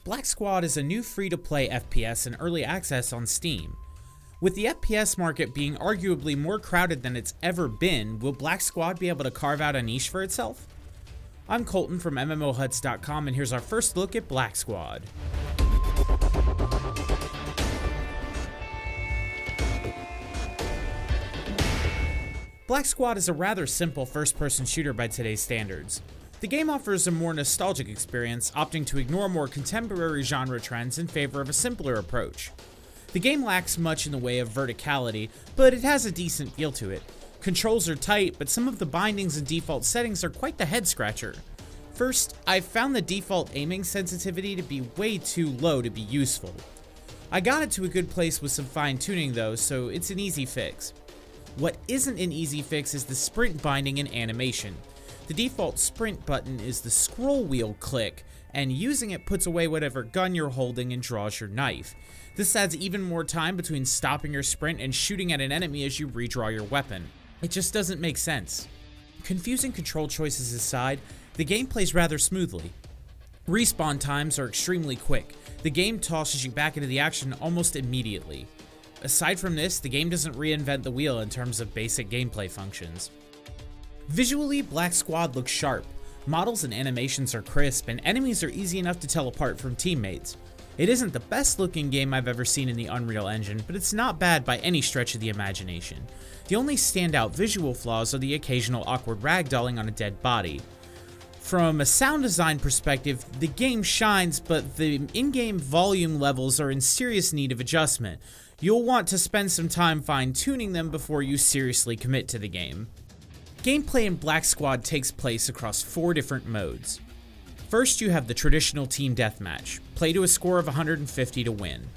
Black Squad is a new free-to-play FPS in early access on Steam. With the FPS market being arguably more crowded than it's ever been, will Black Squad be able to carve out a niche for itself? I'm Colton from MMOHuts.com, and here's our first look at Black Squad. Black Squad is a rather simple first-person shooter by today's standards. The game offers a more nostalgic experience, opting to ignore more contemporary genre trends in favor of a simpler approach. The game lacks much in the way of verticality, but it has a decent feel to it. Controls are tight, but some of the bindings and default settings are quite the head-scratcher. First, I've found the default aiming sensitivity to be way too low to be useful. I got it to a good place with some fine-tuning though, so it's an easy fix. What isn't an easy fix is the sprint binding and animation. The default sprint button is the scroll wheel click, and using it puts away whatever gun you're holding and draws your knife. This adds even more time between stopping your sprint and shooting at an enemy as you redraw your weapon. It just doesn't make sense. Confusing control choices aside, the game plays rather smoothly. Respawn times are extremely quick. The game tosses you back into the action almost immediately. Aside from this, the game doesn't reinvent the wheel in terms of basic gameplay functions. Visually, Black Squad looks sharp. Models and animations are crisp, and enemies are easy enough to tell apart from teammates. It isn't the best looking game I've ever seen in the Unreal Engine, but it's not bad by any stretch of the imagination. The only standout visual flaws are the occasional awkward ragdolling on a dead body. From a sound design perspective, the game shines, but the in-game volume levels are in serious need of adjustment. You'll want to spend some time fine-tuning them before you seriously commit to the game. Gameplay in Black Squad takes place across 4 different modes. First, you have the traditional team deathmatch. Play to a score of 150 to win.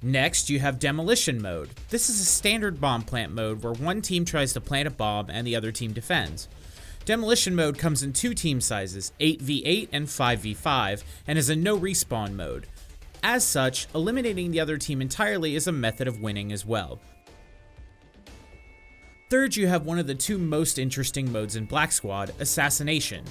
Next, you have demolition mode. This is a standard bomb plant mode where one team tries to plant a bomb and the other team defends. Demolition mode comes in 2 team sizes, 8v8 and 5v5, and is a no respawn mode. As such, eliminating the other team entirely is a method of winning as well. Third, you have one of the 2 most interesting modes in Black Squad, Assassination.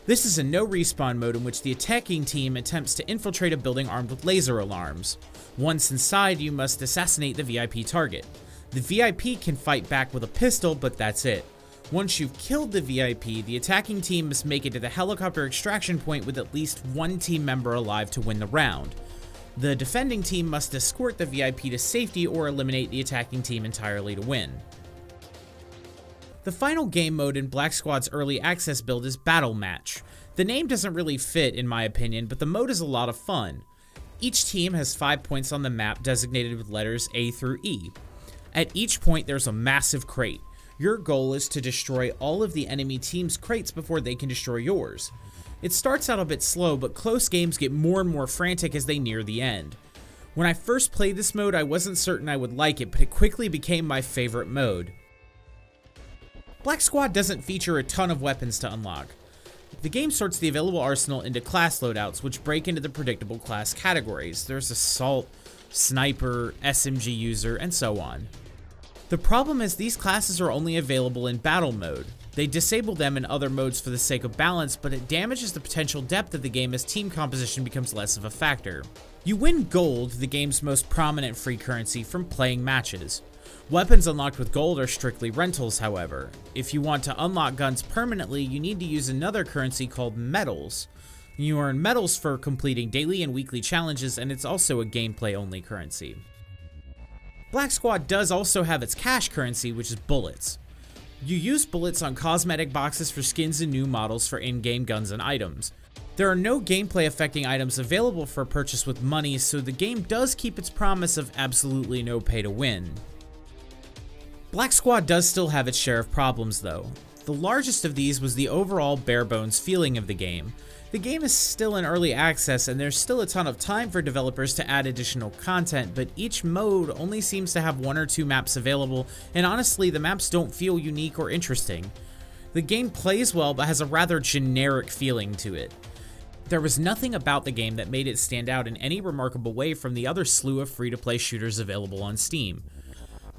This is a no respawn mode in which the attacking team attempts to infiltrate a building armed with laser alarms. Once inside, you must assassinate the VIP target. The VIP can fight back with a pistol, but that's it. Once you've killed the VIP, the attacking team must make it to the helicopter extraction point with at least 1 team member alive to win the round. The defending team must escort the VIP to safety or eliminate the attacking team entirely to win. The final game mode in Black Squad's early access build is Battle Match. The name doesn't really fit in my opinion, but the mode is a lot of fun. Each team has 5 points on the map designated with letters A through E. At each point there's a massive crate. Your goal is to destroy all of the enemy team's crates before they can destroy yours. It starts out a bit slow, but close games get more and more frantic as they near the end. When I first played this mode, I wasn't certain I would like it, but it quickly became my favorite mode. Black Squad doesn't feature a ton of weapons to unlock. The game sorts the available arsenal into class loadouts, which break into the predictable class categories. There's Assault, Sniper, SMG user, and so on. The problem is these classes are only available in battle mode. They disable them in other modes for the sake of balance, but it damages the potential depth of the game as team composition becomes less of a factor. You win gold, the game's most prominent free currency, from playing matches. Weapons unlocked with gold are strictly rentals, however. If you want to unlock guns permanently, you need to use another currency called medals. You earn medals for completing daily and weekly challenges, and it's also a gameplay-only currency. Black Squad does also have its cash currency, which is bullets. You use bullets on cosmetic boxes for skins and new models for in-game guns and items. There are no gameplay affecting items available for purchase with money, so the game does keep its promise of absolutely no pay to win. Black Squad does still have its share of problems though. The largest of these was the overall bare-bones feeling of the game. The game is still in early access and there's still a ton of time for developers to add additional content, but each mode only seems to have 1 or 2 maps available, and honestly the maps don't feel unique or interesting. The game plays well but has a rather generic feeling to it. There was nothing about the game that made it stand out in any remarkable way from the other slew of free-to-play shooters available on Steam.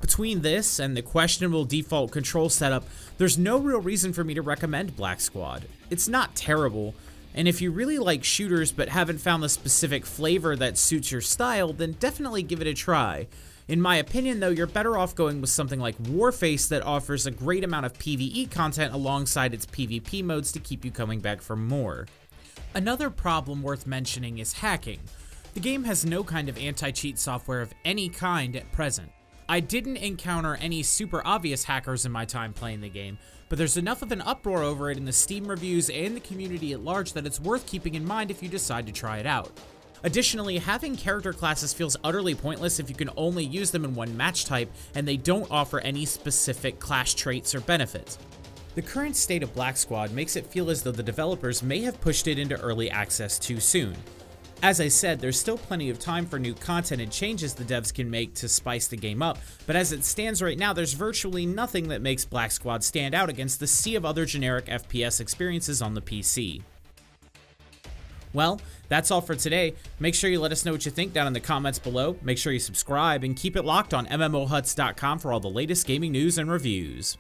Between this and the questionable default control setup, there's no real reason for me to recommend Black Squad. It's not terrible, And if you really like shooters but haven't found the specific flavor that suits your style, then definitely give it a try. In my opinion though, you're better off going with something like Warface that offers a great amount of PvE content alongside its PvP modes to keep you coming back for more. Another problem worth mentioning is hacking. The game has no kind of anti-cheat software of any kind at present. I didn't encounter any super obvious hackers in my time playing the game, but there's enough of an uproar over it in the Steam reviews and the community at large that it's worth keeping in mind if you decide to try it out. Additionally, having character classes feels utterly pointless if you can only use them in one match type and they don't offer any specific class traits or benefits. The current state of Black Squad makes it feel as though the developers may have pushed it into early access too soon. As I said, there's still plenty of time for new content and changes the devs can make to spice the game up, but as it stands right now, there's virtually nothing that makes Black Squad stand out against the sea of other generic FPS experiences on the PC. Well, that's all for today. Make sure you let us know what you think down in the comments below, make sure you subscribe, and keep it locked on MMOHuts.com for all the latest gaming news and reviews.